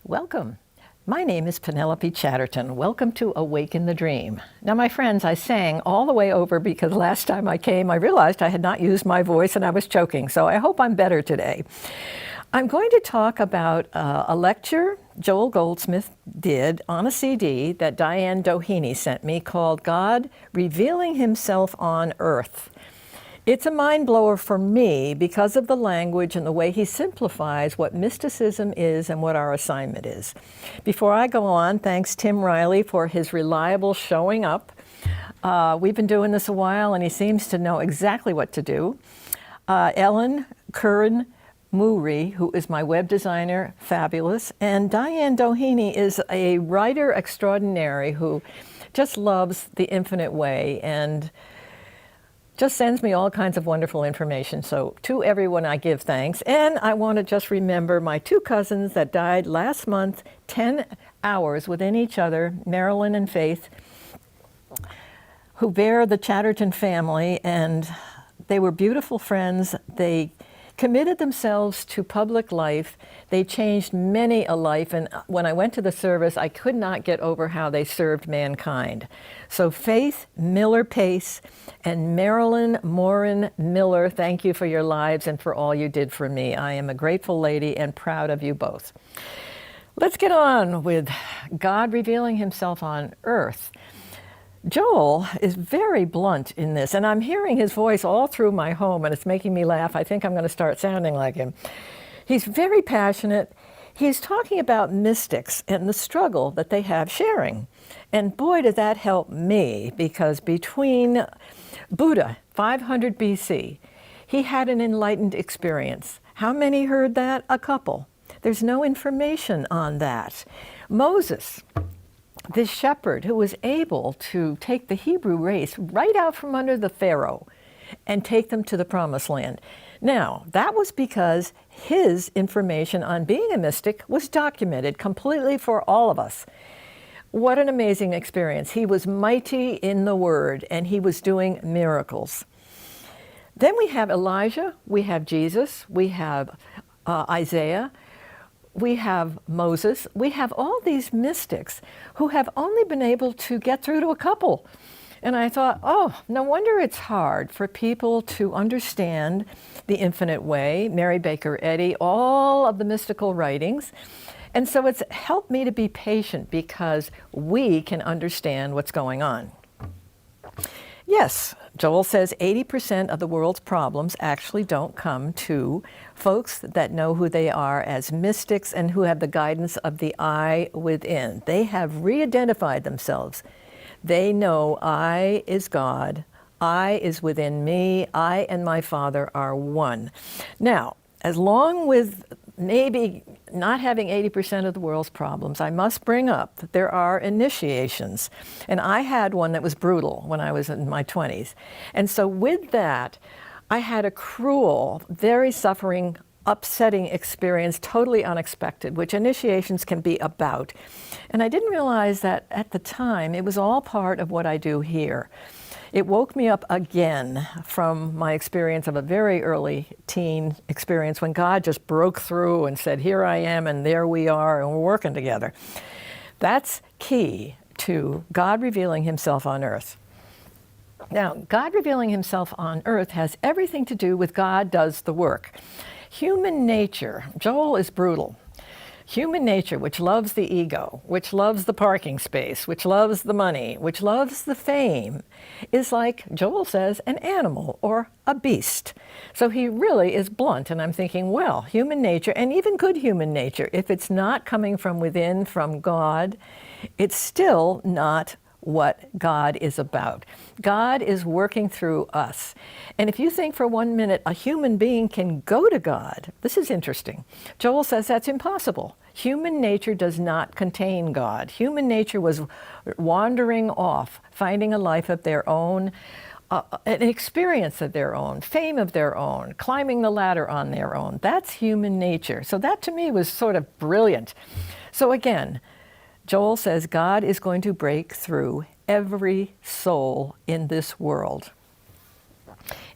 Welcome. My name is Penelope Chatterton. Welcome to Awaken the Dream. Now, my friends, I sang all the way over because last time I came, I realized I had not used my voice and I was choking, so I hope I'm better today. I'm going to talk about a lecture Joel Goldsmith did on a CD that Diane Doheny sent me called God Revealing Himself on Earth. It's a mind blower for me because of the language and the way he simplifies what mysticism is and what our assignment is. Before I go on, thanks Tim Riley for his reliable showing up. We've been doing this a while and he seems to know exactly what to do. Ellen Curran Moori, who is my web designer, fabulous. And Diane Doheny is a writer extraordinary who just loves the infinite way and just sends me all kinds of wonderful information. So to everyone I give thanks. And I want to just remember my two cousins that died last month, 10 hours within each other, Marilyn and Faith, who bear the Chatterton family, and they were beautiful friends. They committed themselves to public life. They changed many a life, and when I went to the service, I could not get over how they served mankind. So Faith Miller Pace and Marilyn Morin Miller, thank you for your lives and for all you did for me. I am a grateful lady and proud of you both. Let's get on with God revealing Himself on earth. Joel is very blunt in this, and I'm hearing his voice all through my home, and it's making me laugh. I think I'm going to start sounding like him. He's very passionate. He's talking about mystics and the struggle that they have sharing. And boy, did that help me, because between Buddha, 500 BC, he had an enlightened experience. How many heard that? A couple. There's no information on that. Moses, this shepherd who was able to take the Hebrew race right out from under the Pharaoh and take them to the promised land. Now, that was because his information on being a mystic was documented completely for all of us. What an amazing experience. He was mighty in the word and he was doing miracles. Then we have Elijah, we have Jesus, we have Isaiah, we have Moses, we have all these mystics who have only been able to get through to a couple. And I thought, oh, no wonder it's hard for people to understand the infinite way, Mary Baker Eddy, all of the mystical writings. And so it's helped me to be patient because we can understand what's going on. Yes, Joel says 80% of the world's problems actually don't come to folks that know who they are as mystics and who have the guidance of the I within. They have re-identified themselves. They know I is God, I is within me, I and my Father are one. Now, as long with maybe not having 80% of the world's problems, I must bring up that there are initiations. And I had one that was brutal when I was in my 20s. And so with that, I had a cruel, very suffering, upsetting experience, totally unexpected, which initiations can be about. And I didn't realize that at the time, it was all part of what I do here. It woke me up again from my experience of a very early teen experience when God just broke through and said, here I am, and there we are, and we're working together. That's key to God revealing Himself on earth. Now, God revealing Himself on earth has everything to do with God does the work. Human nature, Joel is brutal. Human nature, which loves the ego, which loves the parking space, which loves the money, which loves the fame, is like, Joel says, an animal or a beast. So he really is blunt, and I'm thinking, well, human nature, and even good human nature, if it's not coming from within, from God, it's still not what God is about. God is working through us. And if you think for 1 minute a human being can go to God, this is interesting. Joel says that's impossible. Human nature does not contain God. Human nature was wandering off, finding a life of their own, an experience of their own, fame of their own, climbing the ladder on their own. That's human nature. So that to me was sort of brilliant. So again, Joel says God is going to break through every soul in this world.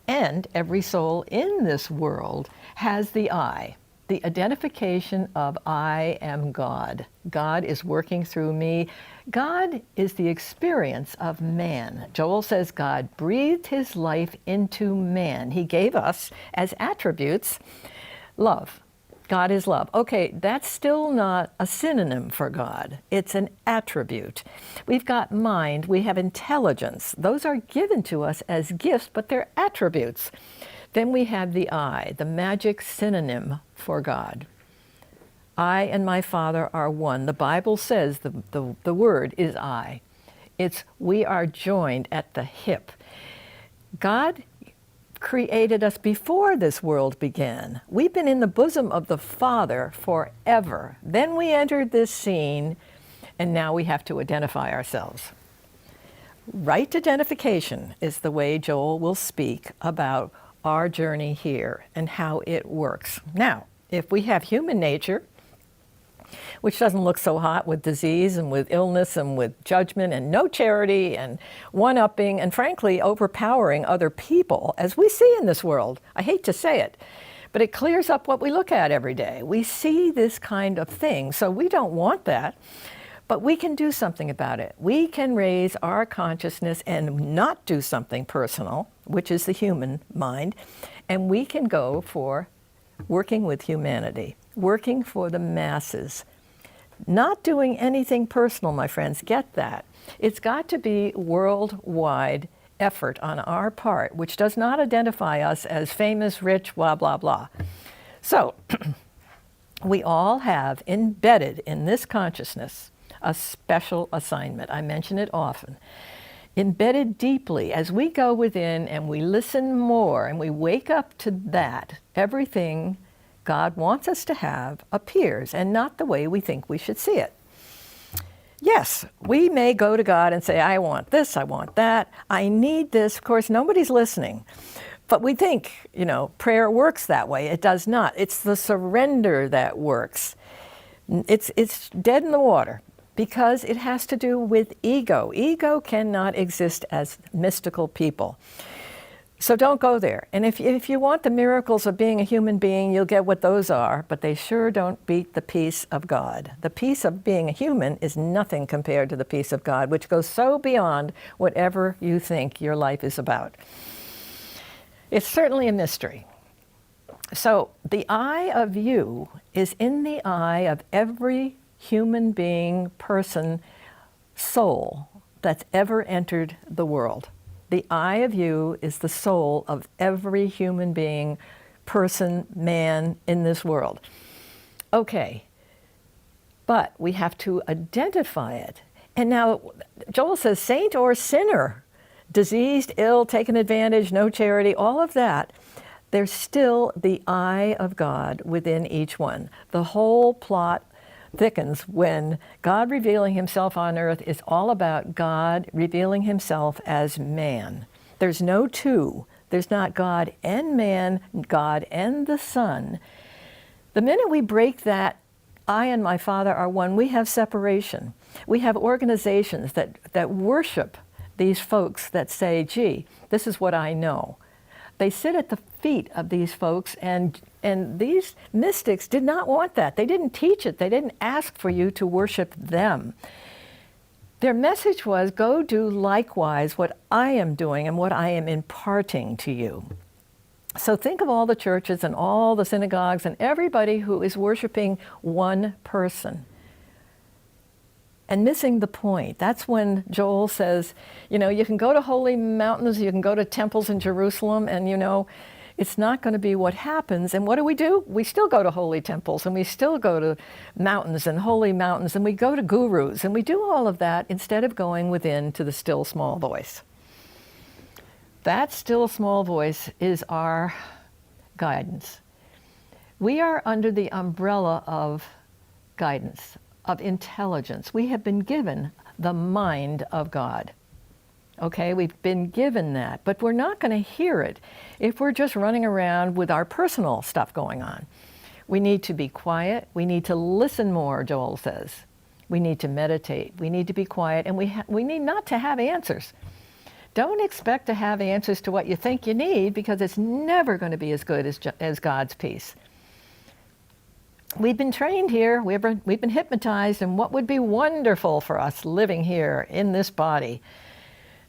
And every soul in this world has the I. the identification of I am God. God is working through me. God is the experience of man. Joel says God breathed his life into man. He gave us as attributes love. God is love. Okay, that's still not a synonym for God. It's an attribute. We've got mind, we have intelligence. Those are given to us as gifts, but they're attributes. Then we have the I, the magic synonym for God. I and my Father are one. The Bible says the word is I. It's we are joined at the hip. God created us before this world began. We've been in the bosom of the Father forever. Then we entered this scene, and now we have to identify ourselves. Right identification is the way Joel will speak about our journey here and how it works. Now, if we have human nature, which doesn't look so hot with disease and with illness and with judgment and no charity and one-upping and frankly overpowering other people, as we see in this world. I hate to say it, but it clears up what we look at every day. We see this kind of thing, so we don't want that, but we can do something about it. We can raise our consciousness and not do something personal, which is the human mind, and we can go for working with humanity, working for the masses. Not doing anything personal, my friends, get that. It's got to be worldwide effort on our part, which does not identify us as famous, rich, blah, blah, blah. So, we all have embedded in this consciousness a special assignment. I mention it often. Embedded deeply as we go within and we listen more and we wake up to that, everything God wants us to have appears, and not the way we think we should see it. Yes, we may go to God and say, I want this, I want that, I need this. Of course, nobody's listening. But we think, prayer works that way. It does not. It's the surrender that works. It's dead in the water because it has to do with ego. Ego cannot exist as mystical people. So don't go there. And if you want the miracles of being a human being, you'll get what those are, but they sure don't beat the peace of God. The peace of being a human is nothing compared to the peace of God, which goes so beyond whatever you think your life is about. It's certainly a mystery. So the I of you is in the eye of every human being, person, soul that's ever entered the world. The I of you is the soul of every human being, person, man in this world. Okay, but we have to identify it. And now Joel says saint or sinner, diseased, ill, taken advantage, no charity, all of that, there's still the I of God within each one. The whole plot thickens when God revealing himself on earth is all about God revealing himself as man. There's no two. There's not God and man, God and the Son. The minute we break that, I and my Father are one, we have separation. We have organizations that worship these folks that say, gee, this is what I know. They sit at the feet of these folks, and these mystics did not want that. They didn't teach it. They didn't ask for you to worship them. Their message was, go do likewise what I am doing and what I am imparting to you. So think of all the churches and all the synagogues and everybody who is worshiping one person and missing the point. That's when Joel says, you can go to holy mountains, you can go to temples in Jerusalem, and it's not going to be what happens. And what do? We still go to holy temples, and we still go to mountains and holy mountains, and we go to gurus, and we do all of that instead of going within to the still small voice. That still small voice is our guidance. We are under the umbrella of guidance, of intelligence. We have been given the mind of God. Okay, we've been given that, but we're not going to hear it if we're just running around with our personal stuff going on. We need to be quiet. We need to listen more, Joel says. We need to meditate. We need to be quiet, and we need not to have answers. Don't expect to have answers to what you think you need, because it's never going to be as good as God's peace. we've been trained here, we've been hypnotized, and what would be wonderful for us living here in this body.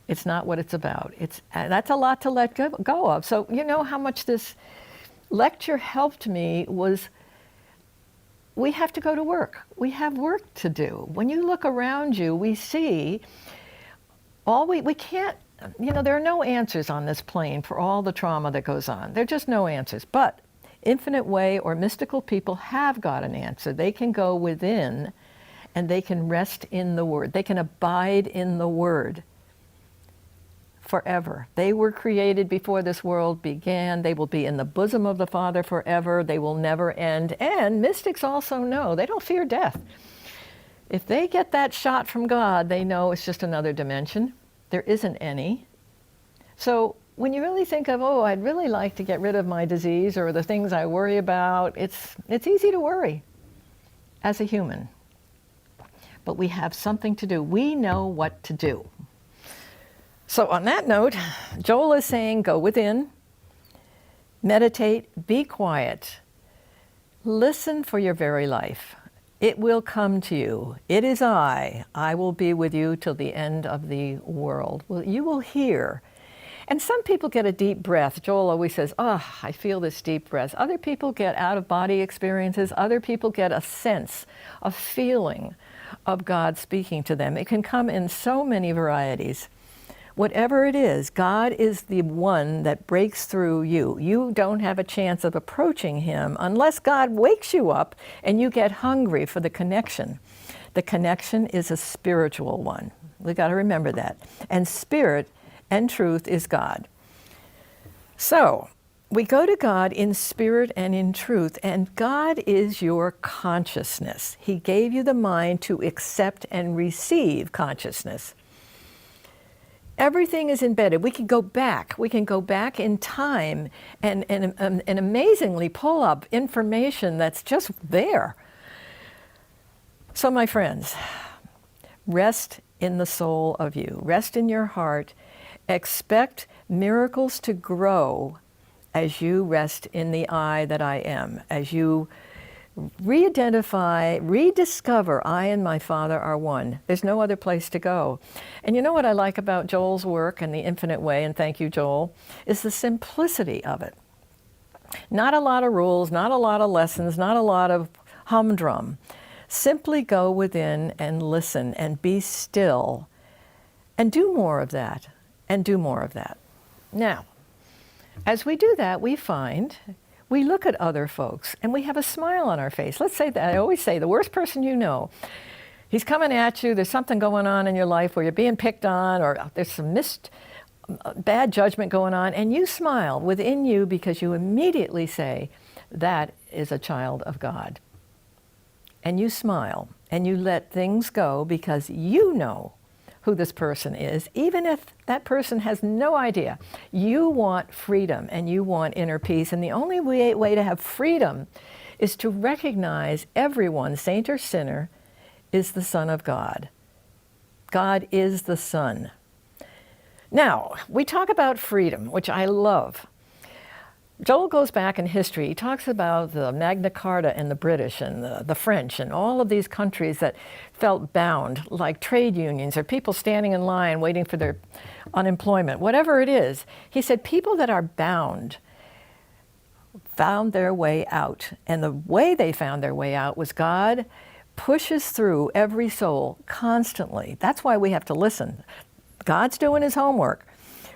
It's not what it's about. That's a lot to let go of. So you know how much this lecture helped me was we have to go to work. We have work to do. When you look around you, we see we can't, there are no answers on this plane for all the trauma that goes on. There are just no answers. But infinite way or mystical people have got an answer. They can go within and they can rest in the Word. They can abide in the Word forever. They were created before this world began. They will be in the bosom of the Father forever. They will never end. And mystics also know they don't fear death. If they get that shot from God, they know it's just another dimension. There isn't any. So when you really think of, I'd really like to get rid of my disease or the things I worry about, it's easy to worry as a human. But we have something to do. We know what to do. So on that note, Joel is saying, go within, meditate, be quiet, listen for your very life. It will come to you. It is I will be with you till the end of the world. Well, you will hear. And some people get a deep breath. Joel always says, I feel this deep breath. Other people get out-of-body experiences. Other people get a sense, a feeling of God speaking to them. It can come in so many varieties. Whatever it is, God is the one that breaks through you. You don't have a chance of approaching Him unless God wakes you up and you get hungry for the connection. The connection is a spiritual one. We got to remember that. And spirit and truth is God. So we go to God in spirit and in truth, and God is your consciousness. He gave you the mind to accept and receive consciousness. Everything is embedded. We can go back. We can go back in time and amazingly pull up information that's just there. So my friends, rest in the soul of you. Rest in your heart. Expect miracles to grow as you rest in the I that I am, as you re-identify, rediscover I and my Father are one. There's no other place to go. And you know what I like about Joel's work and the Infinite Way, and thank you, Joel, is the simplicity of it. Not a lot of rules, not a lot of lessons, not a lot of humdrum. Simply go within and listen and be still and do more of that and do more of that. Now, as we do that, we find we look at other folks and we have a smile on our face. Let's say that, I always say, the worst person you know, he's coming at you, there's something going on in your life where you're being picked on or there's some bad judgment going on, and you smile within you because you immediately say, that is a child of God. And you smile and you let things go because you know who this person is, even if that person has no idea. You want freedom and you want inner peace, and the only way to have freedom is to recognize everyone, saint or sinner, is the Son of God. God is the Son. Now, we talk about freedom, which I love. Joel goes back in history. He talks about the Magna Carta and the British and the French and all of these countries that felt bound, like trade unions or people standing in line waiting for their unemployment, whatever it is. He said people that are bound found their way out. And the way they found their way out was God pushes through every soul constantly. That's why we have to listen. God's doing His homework,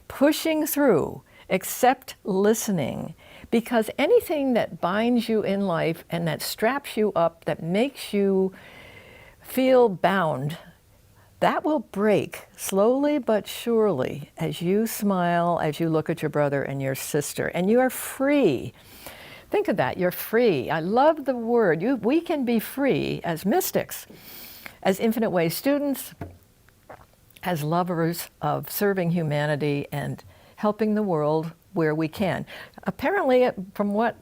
pushing through. Except listening, because anything that binds you in life and that straps you up, that makes you feel bound, that will break slowly but surely as you smile, as you look at your brother and your sister, and you are free. Think of that, you're free. I love the word. We can be free as mystics, as Infinite Way students, as lovers of serving humanity and helping the world where we can. Apparently, from what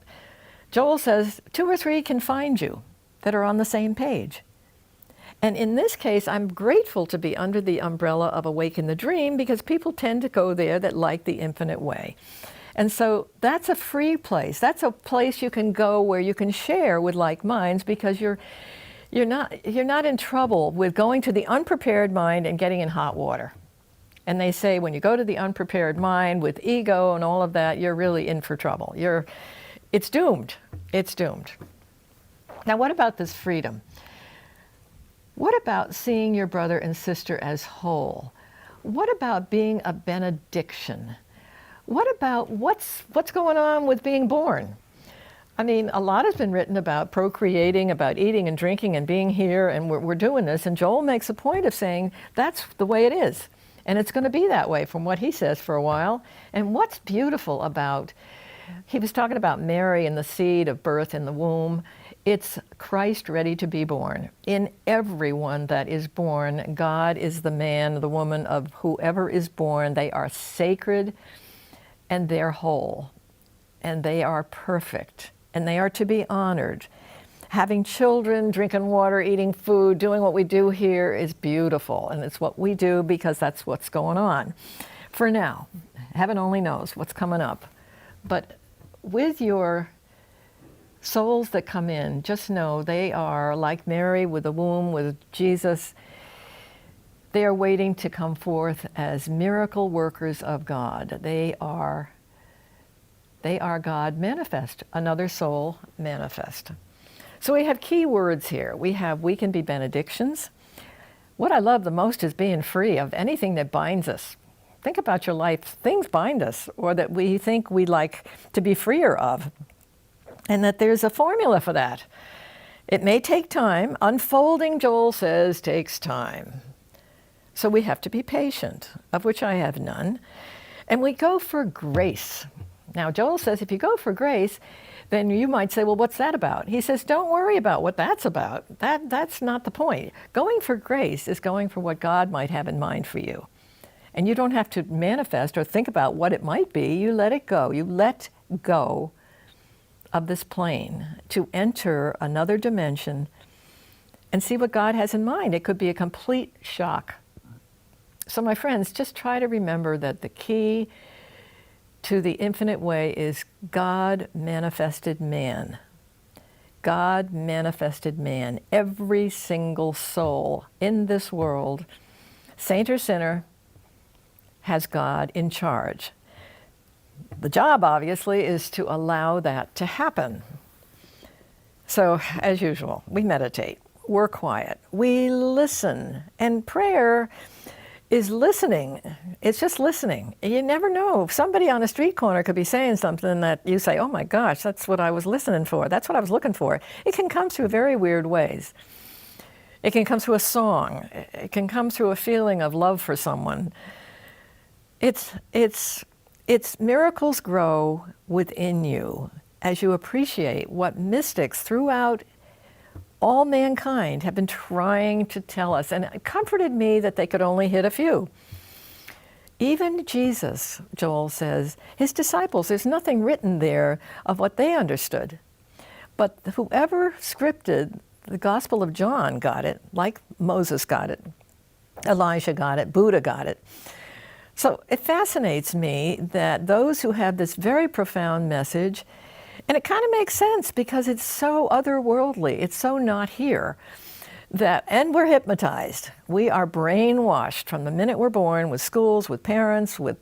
Joel says, 2 or 3 can find you that are on the same page. And in this case, I'm grateful to be under the umbrella of Awaken the Dream because people tend to go there that like the Infinite Way. And so that's a free place. That's a place you can go where you can share with like minds, because you're not in trouble with going to the unprepared mind and getting in hot water. And they say when you go to the unprepared mind with ego and all of that, you're really in for trouble. It's doomed. It's doomed. Now, what about this freedom? What about seeing your brother and sister as whole? What about being a benediction? What about what's going on with being born? I mean, a lot has been written about procreating, about eating and drinking and being here, and we're doing this. And Joel makes a point of saying that's the way it is. And it's going to be that way from what he says for a while. And what's beautiful about, he was talking about Mary and the seed of birth in the womb. It's Christ ready to be born. In everyone that is born, God is the man, the woman of whoever is born. They are sacred and they're whole and they are perfect. And they are to be honored. Having children, drinking water, eating food, doing what we do here is beautiful. And it's what we do because that's what's going on. For now, heaven only knows what's coming up. But with your souls that come in, just know they are like Mary with the womb, with Jesus. They are waiting to come forth as miracle workers of God. They are God manifest, another soul manifest. So we have key words here. We can be benedictions. What I love the most is being free of anything that binds us. Think about your life. Things bind us, or that we think we'd like to be freer of. And that there's a formula for that. It may take time. Unfolding, Joel says, takes time. So we have to be patient, of which I have none. And we go for grace. Now, Joel says if you go for grace, then you might say, well, what's that about? He says, don't worry about what that's about. That's not the point. Going for grace is going for what God might have in mind for you. And you don't have to manifest or think about what it might be. You let it go. You let go of this plane to enter another dimension and see what God has in mind. It could be a complete shock. So my friends, just try to remember that the key to the infinite way is God manifested man. God manifested man. Every single soul in this world, saint or sinner, has God in charge. The job, obviously, is to allow that to happen. So, as usual, we meditate, we're quiet, we listen, and prayer is listening. It's just listening. You never know. Somebody on a street corner could be saying something that you say, oh my gosh, that's what I was listening for. That's what I was looking for. It can come through very weird ways. It can come through a song. It can come through a feeling of love for someone. It's miracles grow within you as you appreciate what mystics throughout all mankind have been trying to tell us, and it comforted me that they could only hit a few. Even Jesus, Joel says, his disciples, there's nothing written there of what they understood. But whoever scripted the Gospel of John got it, like Moses got it, Elijah got it, Buddha got it. So it fascinates me that those who have this very profound message, and it kind of makes sense because it's so otherworldly, it's so not here, and we're hypnotized. We are brainwashed from the minute we're born with schools, with parents, with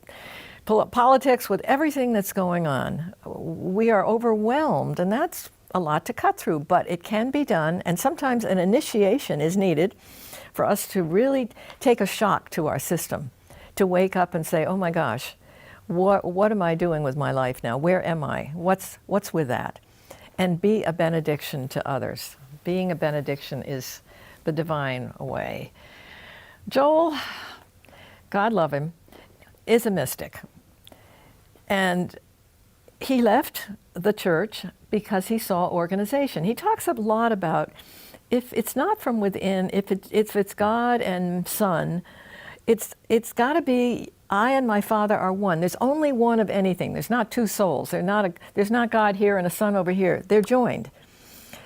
politics, with everything that's going on. We are overwhelmed, and that's a lot to cut through, but it can be done, and sometimes an initiation is needed for us to really take a shock to our system, to wake up and say, oh my gosh, what am I doing with my life now? Where am I? What's with that? And be a benediction to others. Being a benediction is the divine way. Joel, God love him, is a mystic. And he left the church because he saw organization. He talks a lot about if it's not from within, if it's God and Son, it's got to be I and my Father are one. There's only one of anything. There's not two souls. There's not God here and a Son over here. They're joined.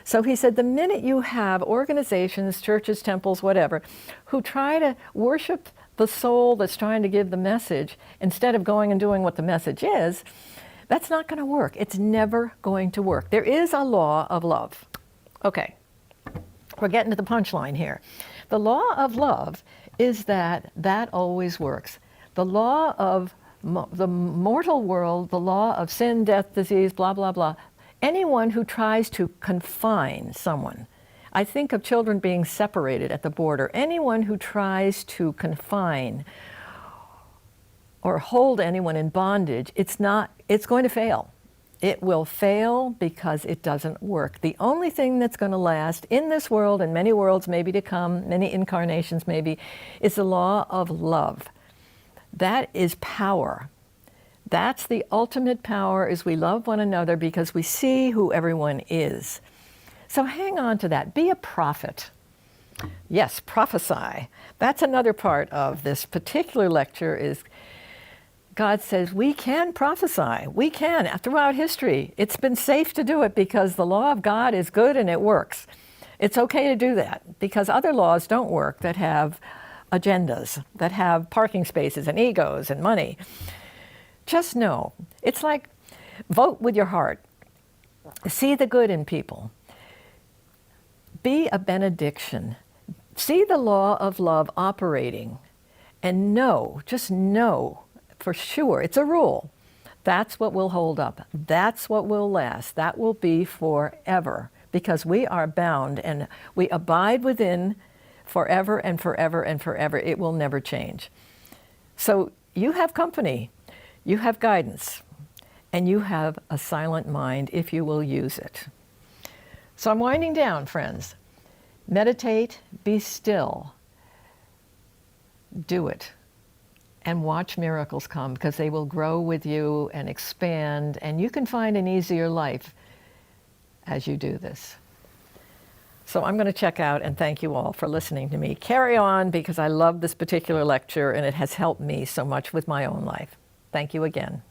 So he said the minute you have organizations, churches, temples, whatever, who try to worship the soul that's trying to give the message instead of going and doing what the message is, That's not going to work. It's never going to work. There is a law of love. Okay, we're getting to the punchline here. The law of love is that always works. The law of the mortal world, the law of sin, death, disease, blah, blah, blah. Anyone who tries to confine someone, I think of children being separated at the border. Anyone who tries to confine or hold anyone in bondage, it's going to fail. It will fail because it doesn't work. The only thing that's going to last in this world and many worlds maybe to come, many incarnations maybe, is the law of love. That is power. That's the ultimate power, is we love one another because we see who everyone is. So hang on to that. Be a prophet. Yes, prophesy. That's another part of this particular lecture is God says we can prophesy. We can. Throughout history, it's been safe to do it because the law of God is good and it works. It's okay to do that because other laws don't work that have agendas, that have parking spaces and egos and money. Just know, it's like vote with your heart. See the good in people. Be a benediction. See the law of love operating and know, just know for sure, it's a rule. That's what will hold up. That's what will last. That will be forever because we are bound and we abide within forever and forever and forever. It will never change. So you have company, you have guidance, and you have a silent mind if you will use it. So I'm winding down, friends. Meditate, be still, do it, and watch miracles come because they will grow with you and expand, and you can find an easier life as you do this. So I'm going to check out and thank you all for listening to me. Carry on because I love this particular lecture and it has helped me so much with my own life. Thank you again.